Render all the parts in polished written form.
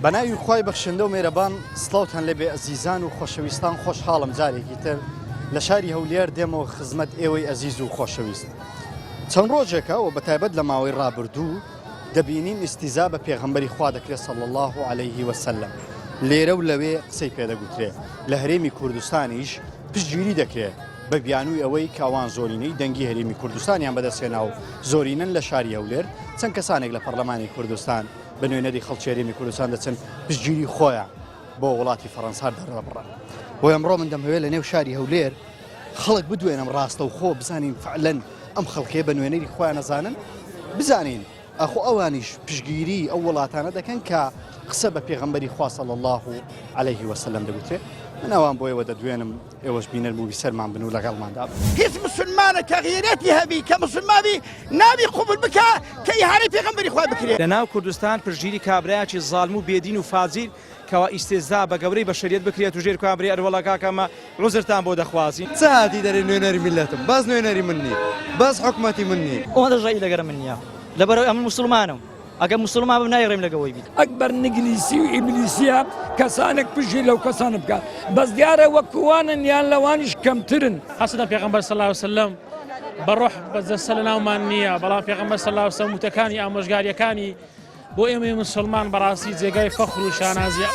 بەناوی خوای بەخشندە و مێرەبان سڵاوتان لەبێ ئەزیزان و خۆشەویستان خۆشحاڵم جارێکی تر لە شاری هەولێر دێمەوە خزمەت ئێوەی ئەزیز و خۆشەویست. چەند ڕۆژێکەوە بەتایبەت لە ماوەی ڕابردوو دەبینین ئیستیزا بە پێغەمبەری خوا دەکرێت صلی الله علیه وسلم. لێرە و لەوێ قسەی پێدەگوترێ. لە هەرێمی کوردستانیش پشتگیری دەکرێت بە بیانووی ئەوەی کاوان زۆرینەی دەنگی هەرێمی کوردستانیان بەدەستێنا و زۆرینەن لە شاری هەولێر چەند کەسانێک لە پەرلەمانی کوردستان بە نوێنەری خەڵکی هەرێمی کوردستان دەچن پشتگیری خۆیان بۆ وڵاتی فەڕەنسا دەڕەبڕن. بۆ ئەمڕۆ من دەمەوێت لە نێو شاری هەولێر خەڵک بدوێنم ڕاستە و خۆ بزانین فعلەن ئەم خەڵکێ بە نوێنەری خۆیان نەزانن بزانین ئەخۆ ئەوانیش پشتگیری ئەو وڵاتانە دەکەن کە قسە بە پێغەمبەری خوا صلی الله علیه وسلم دەگوترێت. من ئەوان بۆ ئێوە دەدوێنم ئێوەش بینەربووی سەرمان بن و لەگەڵماندا هیچ مسلمانە کە غیرەتی هەبی کە مسلمانی ناوی قوبول بکە کە ئیهانەی پێغەمبەری خوا بکرێت. لەناو کوردستان پشتگیری کابرایەکی زاڵم و بێدین و فاجیر کەوا ئیستێزا بە گەورەی بەشەریەت بکرێت و ژێر کابرای ئەروەڵا کاکەمە ڕۆزرتان بۆ دەخوازین. چ هاتی دەرێ نوێنەری میلەتم باز نوێنەری من نی باز حکومەتی من نی ئەوە دەژایی لەگەرە من نییە لەبەرەوەی ئەمە مسلمانم ئەگەر مسلمان بم نایڕێم لەگەوەی بیت. ئەکبەر نگلیسی و ئیبلیسیە کەسانێک پشتی لەو کەسانە بکات بەس دیارە وەکوانن یان لەوانیش کەمترن. حەسەدە پێغەمبەر صلی الله علیه وسلم بەڕۆح بەجەسە لە ناومان نییە بەڵام پێغەمبەر صلی الله علیه وسلم وتەکانی ئامۆژگاریەکانی بۆ ئێمەی مسلمان بەڕاستی جێگای فەخر و شانازیە.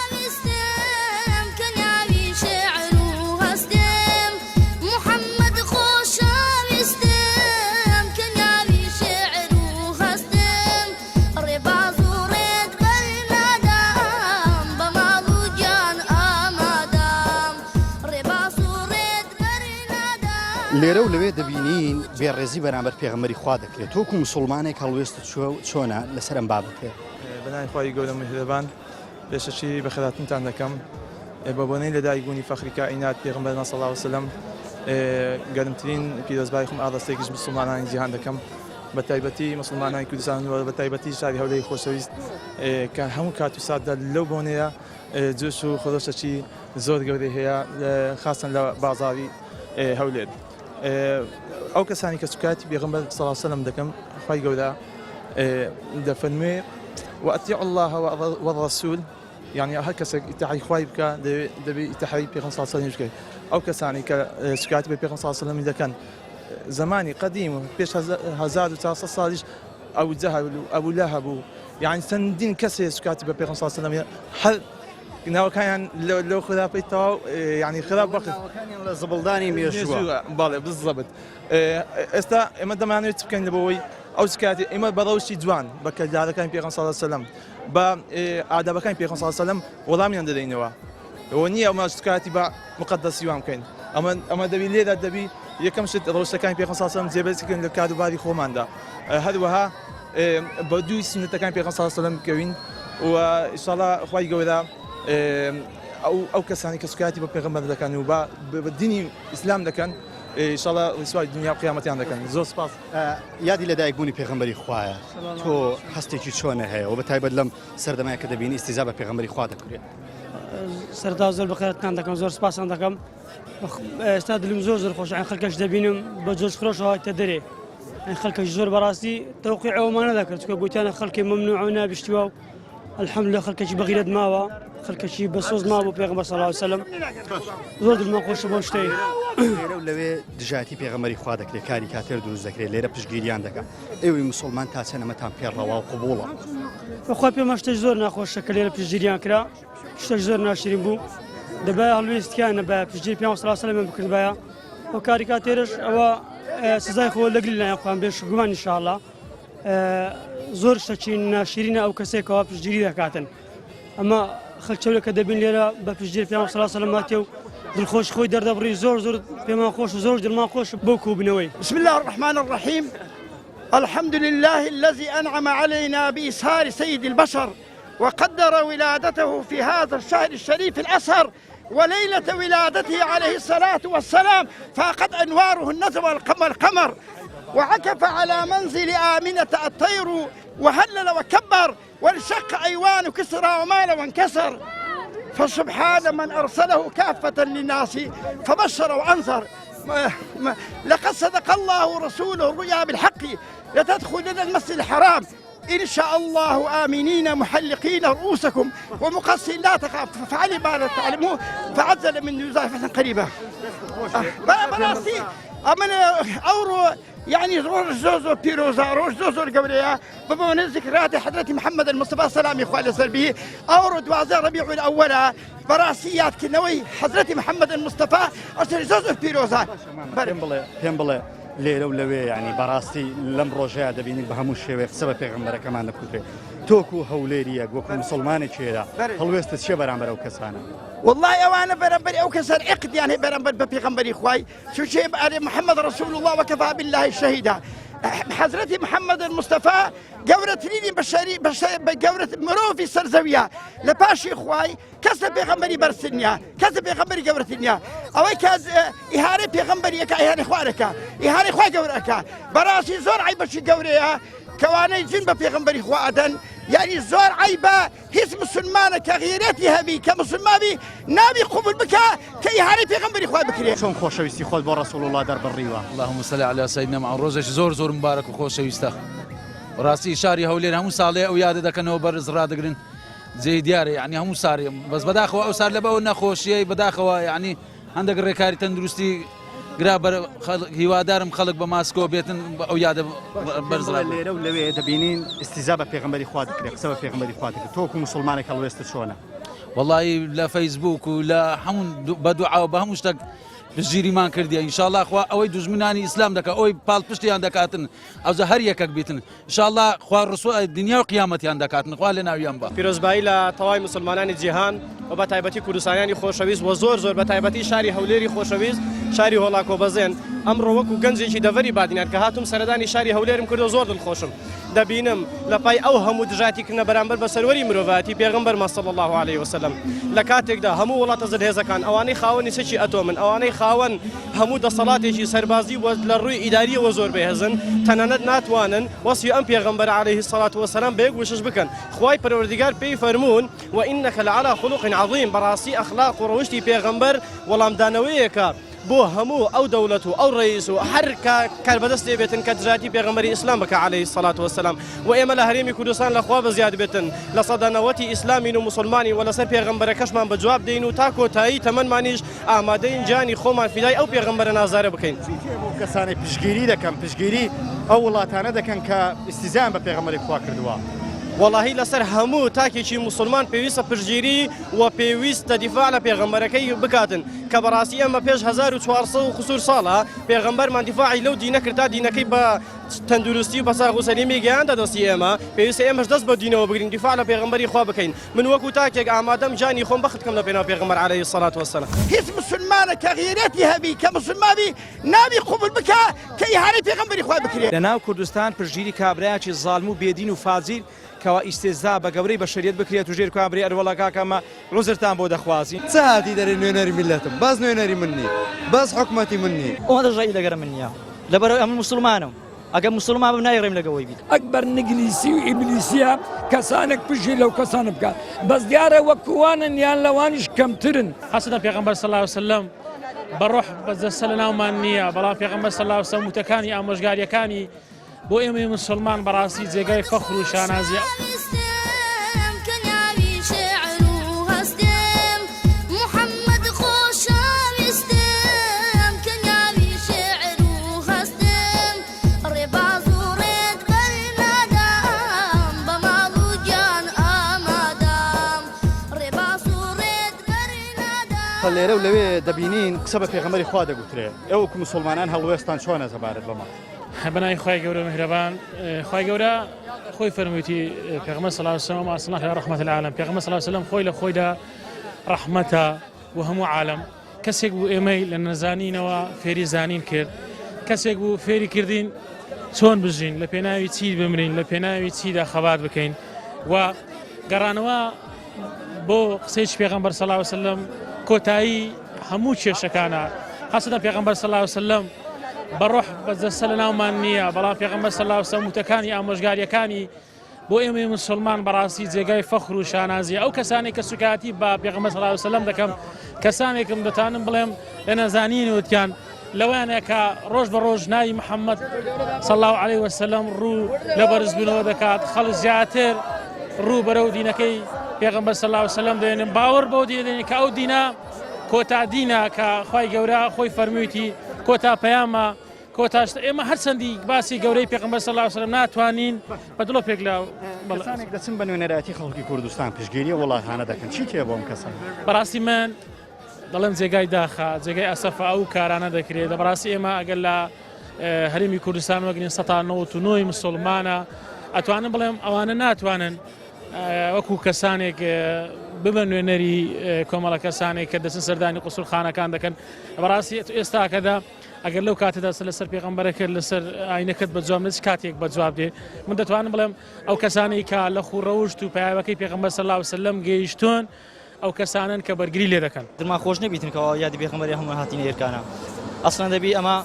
لێرە و لەوێ دەبینین بێڕێزی بەرامبەر پێغەمبەری خوا دەکرێت تۆکو مسلمانێک هەڵوێستت چۆنە لەسەر ئەم بابەتێ. بەناوی خوای گەورە میهرەبان پێشەچی بە خێراتتان دەکەم بە بۆنەی لەدایکبوونی فەخری کائینات پێغەمبەر صلی الله علیه وسلم گەرمترین پیرۆزبای خۆم ئاڵدەستێکیش مسلمانانی جیهان دەکەم بە تایبەتی مسلمانانی کوردستان و بە تایبەتی شاری هەولێری خۆشەویست کە هەموو کات و ساتدا لەو بۆنەیە جوش و خۆشەچی زۆر گەورەی هەیە خاصن لە بازاڕی هەولێر. ئەو کەسانی کە سوکاتی پێغەمبەر صلی الله علیه وسلم دەکەم خوای گەورە دەفەرموێ وأطيعوا الله والرسول يعني هر کەسێک ئیتیاعی خوای بکە دەبێت ئیتیاعی پێغەمبەر صلی الله علیه وسلم بکەیت. ئەو کەسانی کە سوکاتی بە پێغەمبەر صلی الله علیه وسلم دەکەن زمانی قدیم و پێش 1400 ساڵیش ئەو جەهل و ئەبو لەهەب و يعني چەندین کەسێ سوکاتی بە پێغەمبەر صلی الله علیه وسلم هەر ناوەکانیان لەو خراپەی تەواو يعني خراپ وەقت لە زبڵدانی مێژووە باڵێ بالضبط. ئێستا ئێمە دەمانوێت بکەین لەبەوەی ئەو سکاتی ئێمە بەڕەوشی جوان بە کەلدارەکانی پێغەمبەر صلی الله علیه وسلم بە ئادابەکانی پێغەمبەر صلی الله علیه وسلم وەڵامیان دەدەینەوە. ئەوە نییە ئەمە سکاتی بە مقدسی وام بکەین ئەمە دەبی لێدا دەبی یەکەم شت ڕۆژەکانی پێغەمبەر صلی الله علیه وسلم جێبەجێکردن لە کاروباری خۆماندا هەروەها بە دووی سنتەکانی پێغەمبەر صلی الله علیه وسلم بکەوین و ئینشاءالله خوای گەورە ئەو کەسانی کە سوکاتی بە پێغەمبەر دەکەن و بە دینی ئیسلام دەکەن ئینشاءالله ڕسوای دنیا و قیامەتیان دەکەن. زۆر سپاس. یادی لەدایکبوونی پێغەمبەری خوایە تۆ هەستێکی چۆنە هەیە و بە تایبەت لەم سەردەمایە کە دەبینی ئیستیزا بە پێغەمبەری خوا دەکرێت. سەرتا زۆر بەخێرتان دەکەم زۆر سپاسان دەکەم ئێستا دلم زۆر خۆش خەڵکەش دەبینم بە جۆش خۆش هاتە دەرێ خەڵکەش زۆر بەڕاستی تەوقیع ئەومانە دەکرد چکە گوتیانە خەڵکی مەمنوع و نابیشتووە و الحەمدولillah خەڵکێکی بەغیرەت ماوە خەڵکەکی بەسۆز ماوە بۆ پێغەمبەر صلی الله علیه وسلم زۆر دڵمان خۆشە بۆ شتەی. لێرە و لەوێ دژاتی پێغەمبەری خوا دەکرێت کاری کاتێر دروست دەکرێت لێرە پشتگیریان دەکات ئێوەی مسلمان تا چەند ئەمەتان پێڕەوا و قبوڵە. بەخوا پێمە شتێک زۆر ناخۆشە کە لێرە پشتگیریان کرا شتێک زۆر ناشرین بوو دەبای هەڵوێستیانە بە پشتگیری پێغەمبەر صلی الله علیه وسلم بکردبایە ئەو کاری کاتێرش ئەوە سزای خۆ لەگری لایەن خۆیان بێ شگومان ئینشاءالله زۆر شتێکی ناشرینە ئەو کەسێکەوە پشتگیری دەکاتن ئەمە خەلچەولە کە دەبین لێرە بە پشتگیری پێغەمبەر صلی الله علیه وسلم هاتێ و دڵخۆش خۆی دەردەبڕی زۆر پێمان خۆش و زۆر دڵمان خۆش بۆ کوبنەوەی. بسم الله الرحمن الرحيم الحمد لله الذي أنعم علينا بإسهار سيد البشر وقدر ولادته في هذا الشهر الشريف الأسهر وليلة ولادته عليه الصلاة والسلام فقد أنواره النجم والقمر وعكف على منزل آمنة الطير وهلل وكبر وانشق أيوان كسرى ومال وانكسر فسبحان من أرسله كافة للناس فبشر وأنذر لقد صدق الله رسوله الرؤيا بالحق لتدخلن المسجد الحرام إن شاء الله آمنين محلقين رؤوسكم ومقصرين لا تخاف فعلي ما لا تعلموه فعزل من زائفة قريبة براسي أمن أورو يعني روش زوزو بيروزا روش زوزو القورية بمن ذكريات حضرة محمد المصطفى سلام إخواني سلبي أورو دوازة ربيع الأولى براسيات كنوي حضرة محمد المصطفى أرسل زوزو بيروزا بڵێ لێرە و لەوێ ینی بەڕاستی لەم ڕۆژەیە دەبینین بە هەموو شێوەیە قسە بە پێغەمبەرەکەمان دەکوترێت تۆکو هەولێریەک وەکو مسلمانێکێرە هەڵوێستت چێ بەرامبەر ئەو کەسانە والله أوانا برنبري أو كسر عقد يعني برنبر ببيغمبري إخواي شو شيء محمد رسول الله وكفى بالله الشهيدا حضرتي محمد المصطفى جورة ليني بشري جورة مروفي سرزوية لباشي إخواي كسر بيغمبري برسنيا كسر بيغمبري جورة الدنيا أو كاز إهانة بيغمبري إهانة إخوانك إهانة إخوان جورك براسي زور عيبشي جوريها كواني جنب بيغمبري إخوان يعني زور عيبة هيس مسلمان كغيرتي هبي كمسلماني نبي قبول بك كي هاري بيغمبري إخوان بكري چۆن خۆشەویستی خۆت بۆ ڕەسوڵ الله دەربڕیوە اللهم صل على سيدنا محمد ڕۆژێک زۆر مبارەک و خۆشەویستە ڕاستی شاری هەولێر هەموو ساڵێ ئەو یادە دەکەنەوە بەرز ڕدەگرن جێی دیارە یعنی هەموو ساڵێ بەس بەداخەوە ئەو سار لەبەوە نەخۆشیەی بەداخەوە یعنی هەندێک ڕێکاری تەندروستی گرا هیوادارم خەڵک بە ماسکۆ بێتن ئەو یادە بەرز لێرە و لەوێ دەبینین ئیستیزا بە پێغەمبەری خوا دەکرێت قسە بە پێغەمبەری خوا دەکرێت تۆکو مسلمانێک هەڵوێستت چۆنە والله لە فەیسبوک و لە هەموو بە دوعا بە هەموو شتێک پشتگیریمان کردیە ئینشاءالله خوا ئەوەی دوژمنانی ئیسلام دەکات ئەوەی پاڵپشتیان دەکاتن ئەوزە هەر یەکێک بیتن ئینشاءالله خوا ڕسوو دنیا و قیامەتیان دەکاتن خوا لە ناویان بە پیرۆزبایی لە تەواوی مسلمانانی جیهان و بە تایبەتی کوردستانیانی خۆشەویست و زۆر بە تایبەتی شاری هەولێری خۆشەویست شاری هۆڵاکۆبەزێن ئەمڕۆ وەکو گەنجێکی دەڤەری بادینان کە هاتووم سەردانی شاری هەولێرم کردو زۆر دڵخۆشم دەبینم لە پای ئەو هەموو دژاتیکردنە بەرامبەر بە سەروەری مرۆڤەتی پێغەمبەر صلی الله عليه وسلم لە کاتێکدا هەموو وڵاتە زەرهێزەکان ئەوانەی خاوەنی سەکی ئەتۆمن ئەوانەی خاوەن هەموو دەسەڵاتێکی سەربازی لە ڕووی ئیداریەوە زۆر بەهێزن تەنانەت ناتوانن وەسی ئەم پێغەمبەر عليه الصلاة والسلام بەیەک وشش بکەن خوای پەروەردگار پێی فەرموون وإنك لعلى خلق عظيم بەڕاستی ئەخلاق و ڕەوشتی پێغەمبەر وەڵامدانەوەیەکە بۆ هەموو ئەو دەوڵەت و ئەو ڕئیس و هەر کار بەدەست بێتن کە دژاتی پێغەمبەری ئیسلام بکە عليه الصلاة والسلام و ئێمە لە هەرێمی کوردستان لەخوا بەزیاد بێتن لە سەدەنەوەتی ئیسلامین و مسلمانی و لەسەر پێغەمبەرەکەشمان بەجواب دەین و تا کۆتایی تەمەنمانیش ئامادەین جانی خۆمان فیدای ئەو پێغەمبەرە نازارە بکەین کەسانی پشگیری دەکەن پشگیری ئەو وڵاتانە دەکەن کە ئیستیزان بە پێغەمبەری خوا کردووە واللهی لەسەر هەموو تاکێکی مسلمان پێویستە پشگیری و پێویستە دیفاع لە پێغەمبەرەکەی بکاتن کە بەڕاستی ئەمە پێش 1400 و خسوور ساڵە پێغەمبەرمان دیفاعی لەو دینە کرد تا دینەکەی بە تەندروستی و بە ساغ و سەلیمی گەیاندا دەستی ئێمە پێویستە ئێمەش دەست بە دینەوە بگرین دیفاع لە پێغەمبەری خوا بکەین من وەکو تاکێک ئامادەم جانی خۆم بەخت بکەم لە پێناو پێغەمبەر عليه الصلاة والسلام هیچ مسلمانە کە غیرەتی هەبی کە مسلمانی نابی قبول بکە کە ئیهانەی پێغەمبەری خوا بکرێت لەناو کوردستان پشگیری کابرایەکی زاڵم و بێدین و فاجیر کەوا ئیستێزا بە گەورەی بەشەریەت بکرێت و ژێر کابرای ئەروەڵەکەکەمە ڕوزرتان بۆ دەخوازی چ هاتی دەرێ نوێنەری میلەتم باز نوێنەری من نییە باز حکومەتی من نییە ئەوەندە ژایی لەگەرە من نییە لەبەر ئەمە مسلمانم ئەگەر مسلمان بم نایڕێم لەگەوەی بیت ئەکبەر نگلیسی و ئیبلیسیە کەسانێک پشتی لەو کەسانە بکات بەس دیارە وەکووانن یان لەوانیش کەمترن حەسەدە پێغەمبەر صلی الله علیه وسلم بەڕۆح بەجەستە لە ناومان نییە بەڵام پێغەمبەر صلی الله علیه وسلم وتەکانی ئامۆژگاریەکانی بۆ ئێمە مسلمان بەڕاستی جێگای فەخر و شانازیە لێرە و لەوێ دەبینین قسە بە پێغەمبەری خوا دەگوترێت ئێوەکو مسلمانان هەڵوێستان چۆنە زەبارەت بەمە بەناوی خوای گەورە میهرەبان خوای گەورە خۆی فەرموویەتی پێغەمبەر صلی الله علیه وسلم ئەرسلناک ڕەحمەتە للعالەم پێغەمبەر صلی الله علیه وسلم خۆی لە خۆیدا ڕەحمەتە و هەموو عالەم کەسێک بوو ئێمەی لە نەزانینەوە فێری زانین کرد کەسێک بوو فێری کردین چۆن بژین لە پێناوی چی بمرین لە پێناوی چیدا خەبات بکەین و گەڕانەوە بۆ قسەی پێغەمبەر صلی الله علیه وسلم کۆتایی هەموو کێشەکانە حەسەدە پێغەمبەر صلی الله علیه وسلم بەڕۆح بەجەستە لە ناومان نییە بەڵام پێغەمبەر صلی الله علیه وسلم وتەکانی ئامۆژگاریەکانی بۆ ئێمە مسلمان بەڕاستی جێگای فەخر و شانازی ئەو کەسانی کە سوکاتی بە پێغەمبەر صلی الله علیه و سلم دەکەم کەسانێکم دەتانم بڵێم لە نەزانینیوتیان لەوانەیە کە ڕۆژ بە ڕۆژ ناوی محەممەد صلی الله علیه و سلم ڕوو لە بەرزبوونەوە دەکات خەڵک زیاتر ڕوو بەرەو دینەکەی پێغەمبەر صلی الله علیه و سلم دێنن باوەڕ بەو دێنین کە ئەو دینە کۆتا دینە کە خوای گەورە خۆی فەرموویەتی کۆتا پەیامە کۆتاش ئێمە هەرچەندی باسی گەورەی پێغەمبەر صلی الله علیه و سلم ناتوانین بە دڵۆپێک لە کەسانێک دەچن بە نوێنەرەتی خەڵکی کوردستان پشتگیری وڵاتانە دەکەن چی تێ بۆم کەسان بەڕاستی من دەڵێم جێگای داخە جێگای ئەسەفە ئەو کارانە دەکرێت بەڕاستی ئێمە ئەگەر لە هەرێمی کوردستان وەگرین 1990 مسلمانە ئەتوانم بڵێم ئەوانە ناتوانن وەکو کەسانێک ببن نوێنەری کۆمەڵە کەسانێک کە دەچن سەردانی قوسڵخانەکان دەکەن بەڕاستی ئێستاکەدا ئەگەر لەو کاتەدا لەسەر پێغەمبەرەکرد لەسەر ئاینەکەت بە جواب نچ کاتێک بە جواب دێ من دەتوانم بڵێم ئەو کەسانی کە لە خوڕەوشت و پایاوەکەی پێغەمبەر صلی الله علیه و سلم گەیشتون ئەو کەسانن کە بەرگری لێ دەکەن دڵمان خۆش نەبیتن کەەوە یادی پێغەمبەری هەموو هاتینە ئێرکانە ئەسڵەن دەبی ئەمە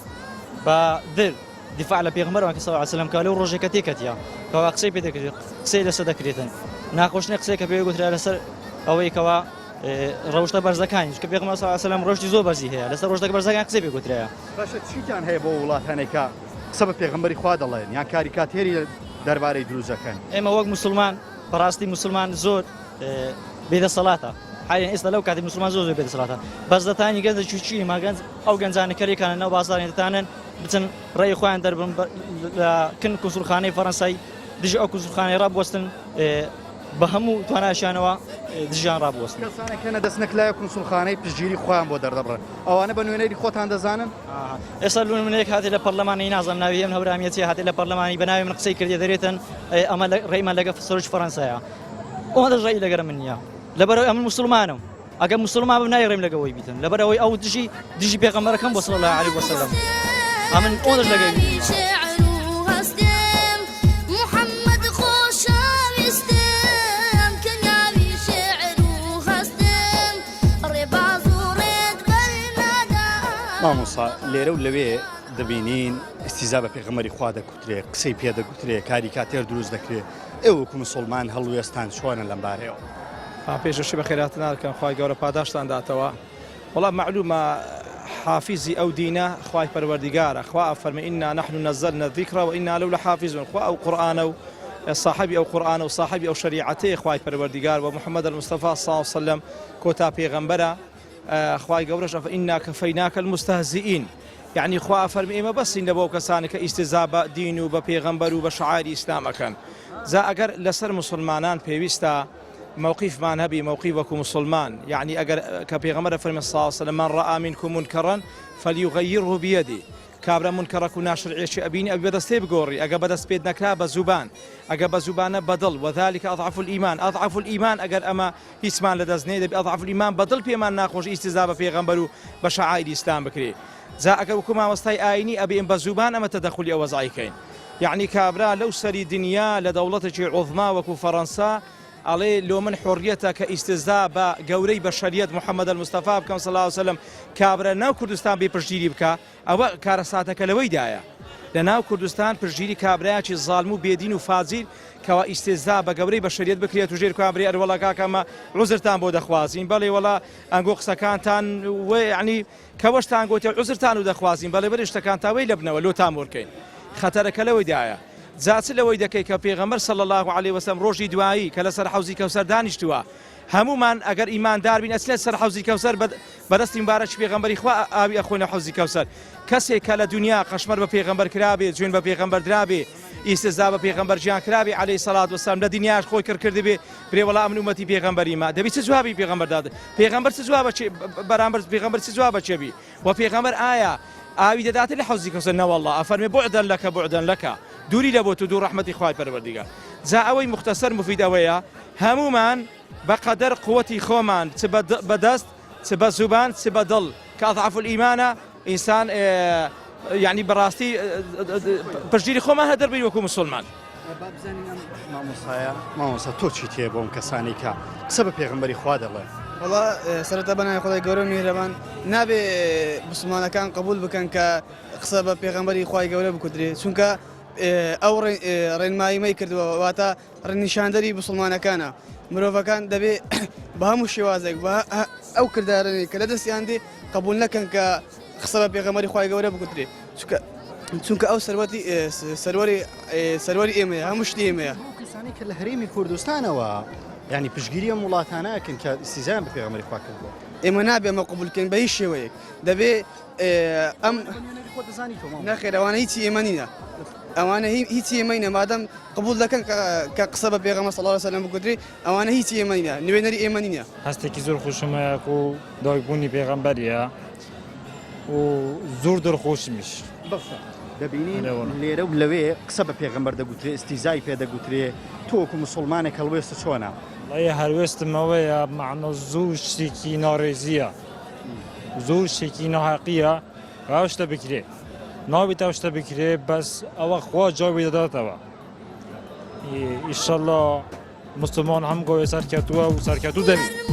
بە دڵ دیفاع لە پێغەمبەرەوە کە صلی الله علیه و سلم کە لەو ڕۆژێکە تێکەتیە کەوا قسەی پێ دەکرێت قسەی لەسەر دەکرێتن ناخۆشنە قسەی کە پێ گوترا لەسەر ئەوەی کەوا ڕەوشتە بەرزەکانی کە پێغەمبەر صلی الله علیه و سلم ڕۆژی زۆر بەرزی هەیە لەسەر ڕۆژتە بەرزەکان قسەی پێ گوترایە باشە چیتان هەیە بۆ وڵاتانێکە قسە بە پێغەمبەری خوا دەڵێن یان کاریکاتێری دەربارەی دروستەکەن ئێمە وەک مسلمان بەڕاستی مسلمان زۆر بێدەسەڵاتە حاليا ئێستا لەو کاتی مسلمان زۆر زۆر بێدەسەڵاتە بەزدەتانی گەنجە چوچی ماگەنج ئەو گەنجانەکەریکانە ناو بازاڕێن دەتانن بچن ڕێی خۆیان دەربن لە کن کوسڵخانەی فەڕەنسای دژی ئەو کوسڵخانەی ڕابوەستن بە هەموو توانایشانەوە دژیان ڕابوەستن کەسانێکە دەستنەک لای کوسڵخانەی پشتگیری خۆیان بۆ دەردەبڕن ئەوانە بە نوێنەری خۆتان دەزانن ئێستا لونمونەیەک هاتی لە پەرلەمانی نازانم ناوی ئەم هەورامەتی هاتی لە پەرلەمانی بەناوی من قسەی کردی دەرێتن ئەمە ڕێیمان لەگە سەرۆژ فەڕەنسایە ئەوە دەژایی لەگەرە من نییە لەبەرەوەی ئەمن مسلمانم ئەگەر مسلمان بم نایڕێم لەگەوەی بیتن لەبەرەوەی ئەو دژی پێغەمبەرەکەم بۆ صلی الله علیه وسلم ئەمن ئەوەش لەگەوی مامۆستا لێرە و لەوێ دەبینین ئیستیزا بە پێغەمبەری خوا دەکوترێ قسەی پێ دەگوترێ کاریکاتێر دروست دەکرێت ئێوە وەکو موسڵمان هەڵوێستان چۆنە لەم بارەیەوە پێشەشی بە خێراتناکەن خوای گەورە پاداشتان داتەوە وەڵام معلومە حافیزی ئەو دینە خوای پەروەردیگارە خوا فەرمێ ئینا نحن نزلنا الذکر وئینا له لحافظون خوا ئەو قورئانە و صاحبی ئەو قورئانە و صاحبی ئەو شریعەتەیە خوای پەروەردیگار و محەممەد المستەفا صلی الله علیه وسلم کۆتا پێغەمبەرە خوای گەورەش ئینا کەفەیناکە المستهزئین یعنی خوا فەرمێ ئێمە بەسین لە بۆ کەسانی کە ئیستیزا بە دین و بە پێغەمبەر و بە شعائری ئیسلام ئەکەن جا ئەگەر لەسەر مسلمانان پێویستە موقفمان هەبی موقف وەکو مسلمان يعني ئەگەر کە پێغەمبەر فەرمێ صلی الله علیه وسلم من رأى منكم منكرا فليغيره بيده کابرا منکەڕەک و ناشرعێکی ئەبینی ئەبێ بەدەستێ بگۆڕی ئەگە بەدەست پێت نەکرا بە زوبان ئەگە بە زوبانە بەدڵ وذلك أضعف الإيمان أضعف الإيمان ئەگەر ئەمە هیچمان لەدەست نێ دەبێ أضعف الإيمان بەدڵ پێمان ناخۆش ئیستیزا بە پێغەمبەر و بە شعائری ئیسلام بکرێ جا ئەگەر وەکو مامۆستای ئاینی ئەبێ بە زوبان ئەمە تەدەخولی ئەوە زایکەین یعنی کابرا لەو سەری دنیا لە دەوڵەتێکی عوظما وەکو فەڕەنسا ئەڵێ لۆ من حۆریەتە کە ئیستیزا بە گەورەی بەشەریەت محەممەد المستەفا بکەم صلی الله علیه وسلم کابرا ناو کوردستان بێ پشتگیری بکە ئەوە کارە ساتەکە لەوەیدایە لە ناو کوردستان پشتگیری کابرایکی زاڵم و بێدین و فازیل کەوا ئیستیزا بە گەورەی بەشەریەت بکرێت و ژێر کابرای ئەروەڵا کاکەمە عوزرتان بۆ دەخوازین بەڵێ وەڵا ئەنگۆ قسەکانتان یعنی کەوەشتان گوتێ عوزرتان و دەخوازین بەڵێ بەرێ شتەکان تاوەی لە بنەوە لۆتان وەرکەین خەتەرەکە لەوەیدایە جاچ لەوەی دەکەی کە پێغەمبەر صلی الله علیه وسلم ڕۆژی دوایی کە لەسەر حەوزی کەوسەر دانیشتووە هەمومان ئەگەر ئیماندار بین ئەچێت سەر حەوزی کەوسەر بەدەستی مبارەکی پێغەمبەری خوا ئاوی ئەخۆینە حەوزی کەوسەر کەسێک کە لە دنیا قەشمەر بە پێغەمبەر کرابێ جوێن بە پێغەمبەر درابێ ئیستیزا بە پێغەمبەر گیان کرابێ عەلەیهی سەڵات وەسەلام لە دنیاش خۆی کردی بێ برێ وەڵا ئەمن ئومەتی پێغەمبەریمە دەبی چ جوابی پێغەمبەر داد پێغەمبەر چ جوابە بەرامبەر پێغەمبەر چ جوابە چێبی و پێغەمبەر ئایا ئاوی دەداتێت لە حەوزی کەوسەر نەوەڵڵا ئەفەرمێ بوعدەن لەکە بوعدەن لەکە دووری لە بۆ تو دوو ڕەحمەتی خوای پەروەردیگار جا ئەوەی مختصر مفید ئەوەیە هەمومان بەقەدەر قووەتی خۆمان چ بەدەست چ بە زوبان چ بە دڵ کە ئەضعف الئیمانە ئینسان یعنی بەڕاستی پشتگیری خۆمان هەدەربین وەکو مسلمان مامۆستا تۆ چی تێ بۆم کەسانی کە قسە بە پێغەمبەری خوا دەڵێن وڵا سەرەتا بەنای خۆی گەورە میهرەبان نابێ مسلمانەکان قبول بکەن کە قسە بە پێغەمبەری خوای گەورە بکوترێ چونکە ئەو ڕێنماییمەی کردووە واتە ڕێنیشاندەری مسلمانەکانە مرۆڤەکان دەبێ بە هەموو شێوازێک ئەو کردارنی کە لە دەستیان دێ قبول نەکەن کە قسە بە پێغەمبەری خوای گەورە بگوترێ چونکە ئەو سەروەری ئێمەیە هەموو شتی ئێمەیە کەسانی کە لە هەرێمی کوردستانەوە ینی پشگیری ئەم وڵاتانەکەن کە ئیسیزان بە پێغەمبەری خوا کردووە ئێمە نابێ ئەمە قبولکەین بە هیچ شێوەیەک دەبێ ئەم نەخێر ئەوانە هیچی ئێمە نینە ئەوانە هیچی ئێمە نینە مادەم قبول دەکەن کە قسە بە پێغەمبەر صلی الله علیه و سلم بگوترێ ئەوانە هیچی ئێمە نینە نوێنەری ئێمە نینە هەستێکی زۆر خۆشمەیە و دایکبوونی پێغەمبەریە و زۆر دڵخۆشمیش دەبینین لێرە و لەوێ قسە بە پێغەمبەر دەگوترێ ئیستیزای پێ دەگوترێ تۆکو مسلمانێک هەڵوێستە چۆنە وڵی هەلوێستمەوەیە معنە زۆر شتێکی ناڕێزیە زۆر شتێکی ناحەقیە ئەو شتە بکرێ نابێت ئەو شتە بکرێ بەس ئەوە خوا جاوی دەداتەوە ئیشەڵڵا مسلمان هەم گۆی سەرکەوتووە و سەرکەوتوو دەبێت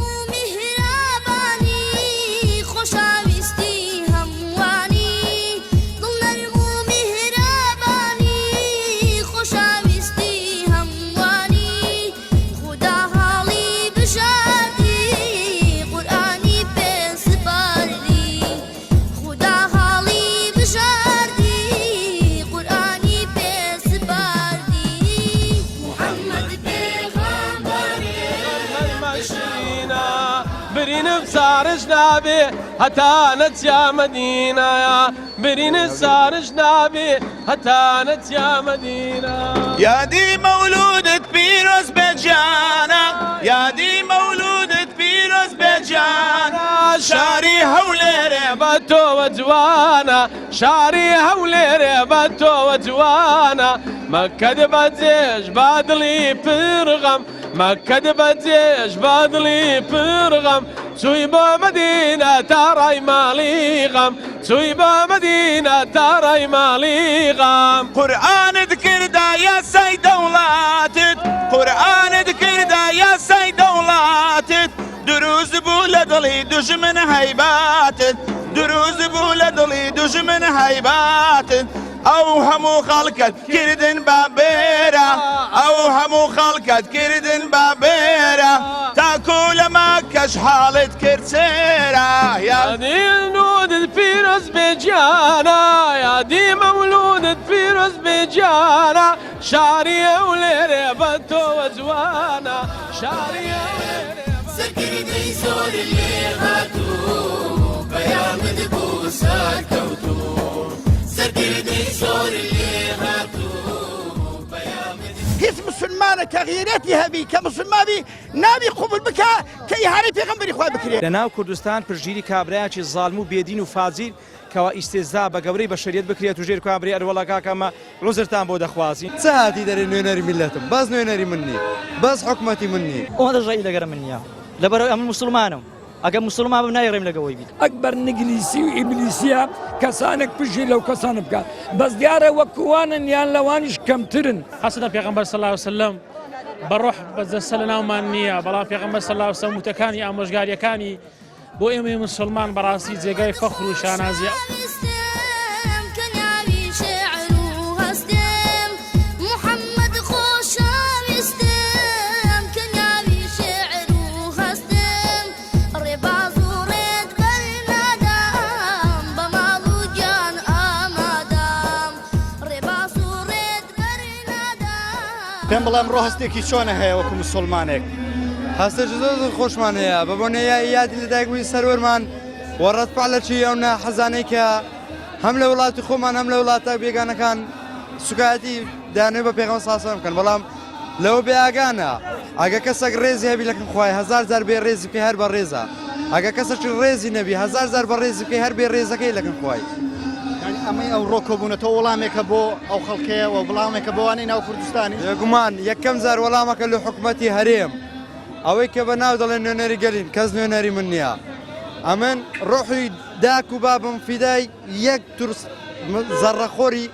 سارش نابێ هەتا نەچیا مەدینایە برین سارش نابێ هەتا نەچیا مەدینە یادی مەولودت پیرۆز بێجانە یادی مەولودت پیرۆز بێجانە شاری هەولێرێ بە تۆوە جوانە شاری هەولێرێ بە تۆوە جوانە مەکەد بەجێش با دڵی پرغەم مەکەد بەجێش با دڵی پرغەم چووی بۆ مەدینە تا ڕای ماڵی غەم چووی بۆ مەدینە تا ڕای ماڵی غەم قورئانت کردا یاسای دەوڵاتت قورئانت کردا یاسای دەوڵاتت دروست بوو لە دڵی دوژمن هەیباتت دروست بوو لە دڵی دوژمن هەیباتت ئەو هەموو خەڵکت کردن بە بێرە ئەو هەموو خەڵکت کردن بە بێرە تاکو لەما کەش حاڵت کرد چێرە یادی مەولودت پیرۆز بێجانە یادی مەولودت پیرۆز بێجانە شاری هەولێرێ بە تۆوە جوانە شاری هەولێرێ سەرکردەی زۆر لێ هاتوو بەیامت بوو سەرکەوتوو سەرکردەی زۆر لێ هاتوو بەیامت هیچ مسلمانە کە غیرەتی هەبی کە مسلمانی ناوی قبول بکە کە ئیهانەی پێغەمبەری خوا بکرێت لە ناو کوردستان پشگیری کابرایکی زاڵم و بێدین و فاجیر کەوا ئیستێزا بە گەورەی بە شەریەت بکرێت و ژێر کابرای ئەروەڵا کاکەمە ڕۆزرتان بۆ دەخوازین چه هاتی دەرێ نوێنەری میلەتم باز نوێنەری من نییە باز حکومەتی من نییە ئەوەندە ژایی لەگەرە من نییە لەبەرەوەی ئەمن مسلمانم ئەگەر مسلمان بم نایڕێم لەگەوەی بیت ئەکبەر نگلیسی و ئیبلیسیە کەسانێک پشتی لەو کەسانە بکات بەس دیارە وەکووانن یان لەوانیش کەمترن حەسەدە پێغەمبەر صلی الله علیه وسلم بەڕۆح بەجەسە لە ناومان نییە بەڵام پێغەمبەر صلی الله علیه وسلم وتەکانی ئامۆژگاریەکانی بۆ ئێمەی مسلمان بەڕاستی جێگای فەخر و شانازیە پێم بڵێم ڕۆ هەستێکی چۆنە هەیە وەکو مسلمانێک هەستێکی زۆر خۆشمان هەیە بە بۆنەیە یادی لە دایکبووی سەروەرمان وەڕەتپا لە چی ئەو حەزانەی کە هەم لە وڵاتی خۆمان هەم لە وڵاتە بێگانەکان سوکایەتی دانوێ بە پێغەمبەر صلی الله علیه و سلم بکەن بەڵام لەوە بێئاگانە ئەگە کەسێک ڕێزی هەبی لەکن خوای هەزار جار بێ ڕێزی بکەی هەر بە ڕێزە ئەگە کەسێک ڕێزی نەبی هەزار جار بە ڕێزی بکەی هەر بێ ڕێزەکەی لەکن خوای ئەمەی ئەو ڕۆکۆبوونەتەوە وەڵامێکە بۆ ئەو خەڵکەیە و وەڵامێکە بۆوانەی ناو کوردستانی گومان یەکەم جار وەڵامەکە لە حکومەتی هەرێم ئەوەی کە بە ناو دەڵێن نوێنەری گەلین کەس نوێنەری من نییە ئەمن ڕۆحی داک و بابم فیدای یەک تورس زەڕەخۆری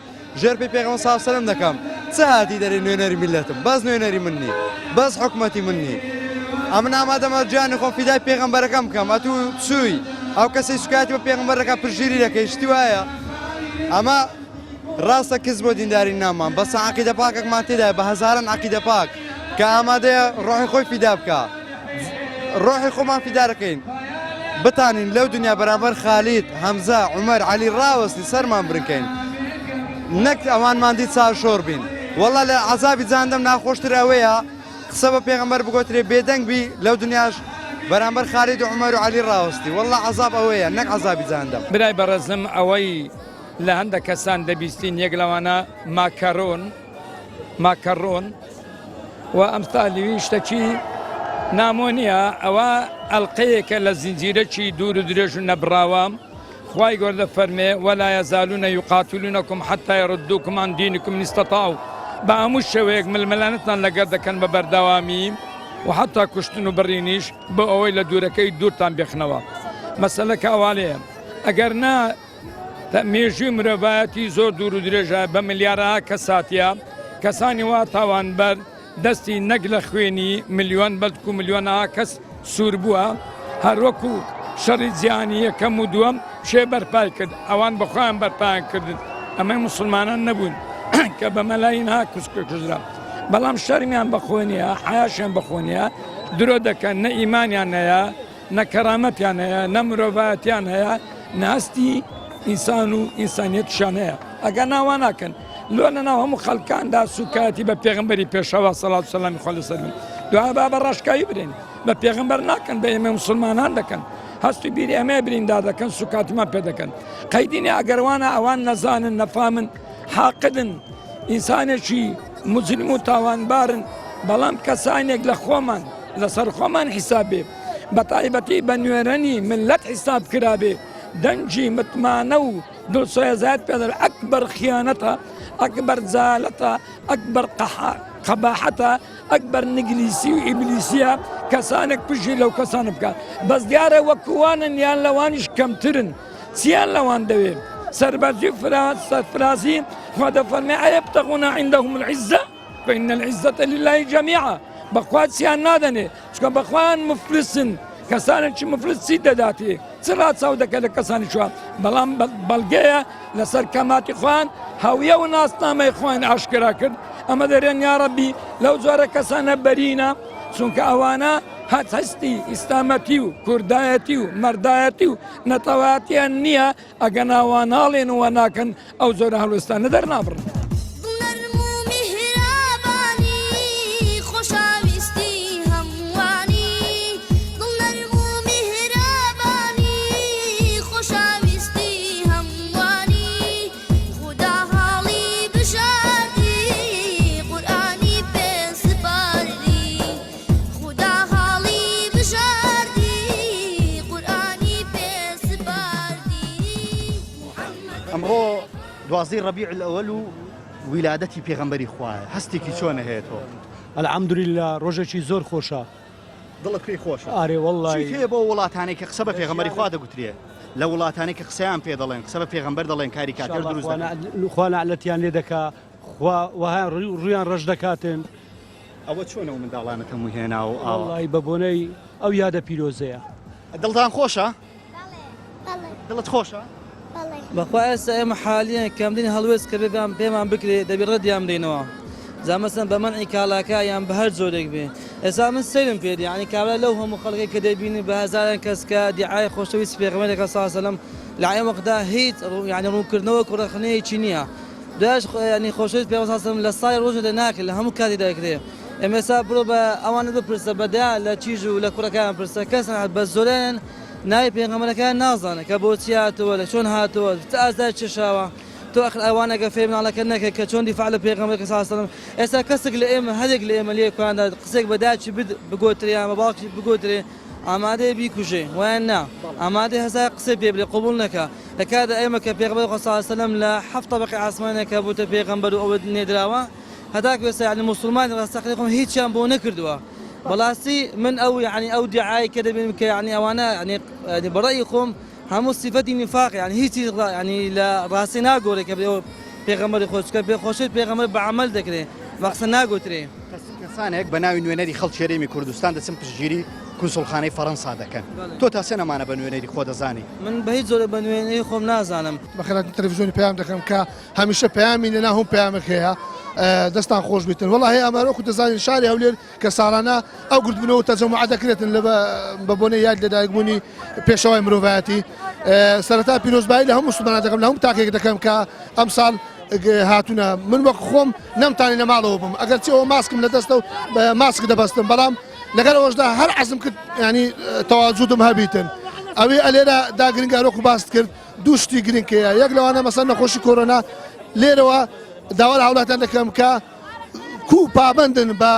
ژێر پێی پێغەمبەر صلی الله علیه و سلم دەکەم چه هاتی دەرێ نوێنەری میلەتم باز نوێنەری من نییە باز حکومەتی من نییە ئەمن ئامادەمە گیانی خۆم فیدای پێغەمبەرەکەم بکەم ئەتوو چووی ئەو کەسەی سوکاتی بە پێغەمبەرەکە پشگیری دەکەی شتی وایە ئەمە ڕاستە کەس بۆ دینداری نامان بەسە عەقیدە پاکێکمان تێدایە بە هەزاران عەقیدە پاک کە ئامادەیە ڕۆحی خۆی فیدا بکە ڕۆحی خۆمان فیدا دەکەین بتانین لەو دنیا بەرامبەر خالید هەمزە عومەر عەلی ڕاوەستی سەرمان برکەین نەک ئەوانمان دی چاوشۆڕ بین وەڵا لە عەزابی جەهەنەم ناخۆشتر ئەوەیە قسە بە پێغەمبەر بگوترێ بێدەنگ بی لەو دنیاش بەرامبەر خالید و عومەر و عەلی ڕاوەستی وەڵا عەزاب ئەوەیە نەک عەزابی جەهەنەم برای بەڕێزم ئەوەی لە هەندێک کەسان دەبیستین یەک لەوانە ماکەڕۆن و ئەمثالی شتێکی نامۆ نییە ئەوە ئەڵقەیەکە لە زنجیرەکی دوور و درێژ و نەبراوە خوای گەوردە فەرمێ وەلا یەزالونە یوقاتلونەکم حەتا یەڕدوکم عن دینکم إن استطاعوا بە هەموو شێوەیەک ململانتان لەگەڵ دەکەن بە بەردەوامی و حتا کوشتن و بڕینیش بۆ ئەوەی لە دوورەکەی دوورتان بێخنەوە مەسەلەکە ئەوانەیە ئەگەر نا مێژوی مرۆڤایەتی زۆر دوور و درێژە بە ملیارەها کەساتیە کەسانی وا تاوانبەر دەستی نەک لە خوێنی ملیۆن بەلکو ملیۆنەها کەس سوور بووە هەروەکو شەڕی جیهانی یەکەم و دووەم شێ بەرپای کرد ئەوان بەخۆیان بەرپایان کردن ئەمەی مسلمانان نەبوون کە بە مەلاینها کوژرا بەڵام شەرمیان بەخۆنیە حیاشیان بەخۆنیە درۆ دەکەن نە ئیمانیان هەیە نە کەرامەتیان هەیە نە مرۆڤایەتیان هەیە ناستی ئینسان و ئینسانیەتشان هەیە ئەگەر ناوان ناکەن لۆ لەناو هەموو خەڵکاندا سوکاتی بە پێغەمبەری پێشەوە سەڵات و سەلامی خوا لەسەر بن دوای با بە ڕاشکایی برین بە پێغەمبەر ناکەن بە ئێمە مسلمانان دەکەن هەست و بیری ئەمێ بریندار دەکەن سوکاتیمان پێ دەکەن قەیدینی ئەگەروانە ئەوان نەزانن نەفامن حاقدن ئینسانێکی مجرم و تاوانبارن بەڵام کەسانێک لە خۆمان لەسەر خۆمان حیسابێ بە تایبەتی بە نوێرەنی ملەت حیساب کرابێ دەنجی متمانە و دڵسۆیەزایەت پێدەر ئەکبەر خیانەتە ئەکبەر جالەتە ئەکبەر قەباحەتە ئەکبەر نگلیسی و ئیبلیسیە کەسانێک پژی لەو کەسانە بکات بەس دیارە وەکووانن یان لەوانیش کەمترن چیان لەوان دەوێت سەربەرجی سەرفرازی خوا دەفەرمێ ئەیەبتەغون عندهم العزة فإن العزة لله جميعا بەخوا چیان نادەنێ چکە بەخوایان مفلسن کەسانێکی مفلسی دەداتێ چرا چاو دەکە لە کەسانی شوان بەڵام بەڵگەیە لەسەر کەماتی خوان هەویە و ناسنامەی خوان ئاشکرا کرد ئەمە دەرێن یا ڕەبی لەو جۆرە کەسانە بەرینە چونکە ئەوانە هەستی ئیسلامەتی و کوردایەتی و مەردایەتی و نەتەوایەتیان نییە ئەگە ناوان ناڵێن وە ناکەن ئەو زۆرە هەڵوێستانە دەرنابڕن ئەمڕۆ دوازدەی ڕەبیع الئەوەل و ویلادەتی پێغەمبەری خوایە هەستێکی چۆنە هەیە تۆ الحەمدولیلا ڕۆژێکی زۆر خۆشە دڵت پێی خۆشە ئارێ وەڵڵی چی هەیە بۆ وڵاتانێک کە قسە بە پێغەمبەری خوا دەگوترێ لە وڵاتانێک کە قسەیان پێ دەڵێن قسە بە پێغەمبەر دەڵێن کاریکاتێر دروست خوا لەعنەتیان لێ دەکا وەهای ڕوویان ڕەش دەکاتن ئەوە چۆنە و منداڵانە هەموو هێنا و ئاوای بە بۆنەی ئەو یادە پیرۆزەیە دڵتان خۆشە دڵت خۆشە بەخوا ئێستا ئێمە حالیان کەمدین هەڵوێست کردێ پێمان بکرێ دەبێت ڕەدیان بدەینەوە زامەسن بە منعی کاڵاکە یان بە هەر جۆرێک بێ ئێستا من سەیرم پێدی ینی کابرا لەو هەموو خەڵکی کە دەبینی بە هەزاران کەس کە دیعای خۆشەویستی پێغەمبەرێکە سەڵڵاهو عەلەیهی وسەلەم لە عەیەمەکدا هیچ ینی ڕوونکردنەوە کوڕەخنەیەکی نییە دوایش ینی خۆشەویستی پێغەمبەر سەڵڵاهو عەلەیهی وسەلەم لە سای ڕۆژێدا ناکرد لە هەموو کاتی دەکرێ ئێمە ئێستا بڕۆ بە ئەوانە بپرسە بەدیا لە چیژ و لە کوڕەکان پرسە کەس بە زۆرێن ناوی پێغەمبەرەکان نازانێت کە بۆچی هاتووە لە چۆن هاتووە چ ئازار چێشاوە تۆ ئەوانەگە فێر مناڵەکە نەکە کە چۆن دیفاع لە پێغەمبەرەکە سەڵڵاهو عەلەیهی وسەلەم ئێستا کەسێک لە ئێمە هەرێک لە ئێمە لێکواندا قسێک بەداچی بگۆترێ یان بە باوکی بگۆترێ ئامادەیە بیکوژێ وایان نا ئامادەی هەزار قسە پێ بڵێ قبوڵ نەکە لە کاتدا ئێمە کە پێغەمبەر خوا سەڵڵاهو عەلەیهی وسەلەم لە 7 طەبەقەی عاسمانێکە بووتە پێغەمبەر و ئەوە نێدراوە هەتاکو ئێستا ینی موسڵمانی ڕاستەقینی خۆم هیچیان بۆ نەکردووە بەڵاستی من ئەو دیعای کە دەبین کە ینی ئەوانە ینی بەڕەئی خۆم هەموو سیفەتی نیفاق ینی هیچی ینی لە ڕاستی ناگۆڕێ کە پێغەمبەری خۆشکە پێخۆشێت پێغەمبەر بە عەمەل دەکرێت بە قسە ناگوترێ کەسانێک بە ناوی نوێنەری خەڵکی هەرێمی کوردستان دەچن پشتگیری کونسڵخانەی فەڕەنسا دەکەن تۆ تا سێ نەمانە بە نوێنەری خۆ دەزانی من بە هیچ زۆرە بە نوێنەی خۆم نازانم بە خێرات تەلەڤیزیۆنی پێیان دەکەم کە هەمیشە پەیامی لەنا هەم پەیامێک هەیە دەستان خۆش بیتن وڵا هەیە ئەمەرۆکو دەزانین شاری هەولێر کە ساڵانە ئەو گردبنەوە تەجەموع دەکرێتن لە بە بۆنەی یاد لەدایکبوونی پێشەوای مرۆڤایەتی سەرەتا پیرۆزبایی لە هەموو مسلمانان دەکەم لە هەموو تاکێک دەکەم کە ئەم ساڵ هاتوونە من وەک خۆم نەمتانی لە ماڵەوە بم ئەگەر چیەوە ماسکم لە دەستە و ماسک دەبەستم بەڵام لەگەر ئەوەشدا هەر عەزم کرد ینی تەواجودم هەبیتن ئەوەی ئەلێرە داگرنگارۆک باست کرد دوو شتی گرنگکەیە یەک لەوانە مەسەن نەخۆشی کۆرۆنا لێرەوە داوا لە هاوڵاتیان دەکەم کە کو پابندن بە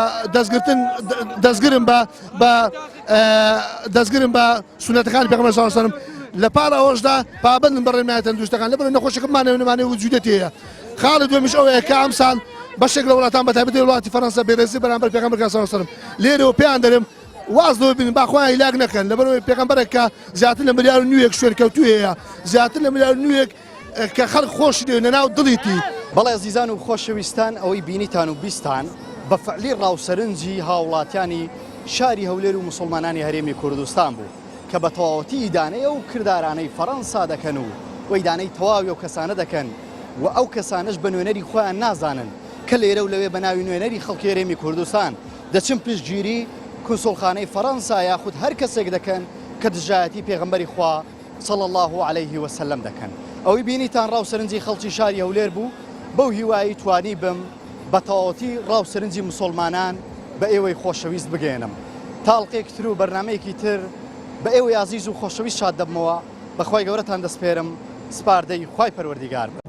دەستگرن بە سونەتەکانی پێغەمبەر صلی الله علیه و سلم لە پاڵ ئەوەشدا پابندن بە ڕێنمایەتە تەندروستەکان لەبەرەوەی نەخۆشیەکەمانە نمانەی وجودەتی هەیە خاڵی دوێمیش ئەوەیە کە ئەمساڵ بەشێک لە وڵاتان بەتایبەتی وڵاتی فەڕەنسا بێڕێزی بەرامبەر پێغەمبەر صلی الله علیه و سلم لێرەوە پێیان دەرم واز لەوە بین باخوایان هیلاک نەکەن لەبەرەوەی پێغەمبەرێک کە زیاتر لە ملیار و نیوێک شوێنکەوتوو هەیە زیاتر لە ملیار و نیوێک کە خەڵک خۆش دێ نەناو دڵیتی بەڵێ عزیزان و خۆشەویستان ئەوەی بینیتان و بیستان بە فعلی ڕاوسەرنجی هاوڵاتیانی شاری هەولێر و مسلمانانی هەرێمی کوردستان بوو کە بە تەواوەتی ئیدانەیە و کردارانەی فەڕەنسا دەکەن و وەیدانەی تەواوی و کەسانە دەکەن و ئەو کەسانش بە نوێنەری خۆیان نازانن کە لێرە و لەوێ بە ناوی نوێنەری خەڵکی هەرێمی کوردستان دەچن پشتگیری کونسڵخانەی فەڕەنسا یاخود هەر کەسێک دەکەن کە دژایەتی پێغەمبەری خوا صلی الله عليه وسلم دەکەن ئەوەی بینیتان ڕاوسەرنجی خەڵکی شاری هەولێر بوو بەو هیوایی توانی بم بە تەواوەتی ڕاوسەرنجی مسلمانان بە ئێوەی خۆشەویست بگەێنم تاڵقێک تر و بەرنامەیەکی تر بە ئێوەی عزیز و خۆشەویست شاد دەبمەوە بەخوای گەورەتان دەسپێرم سپاردەی خوای پەروەردیگار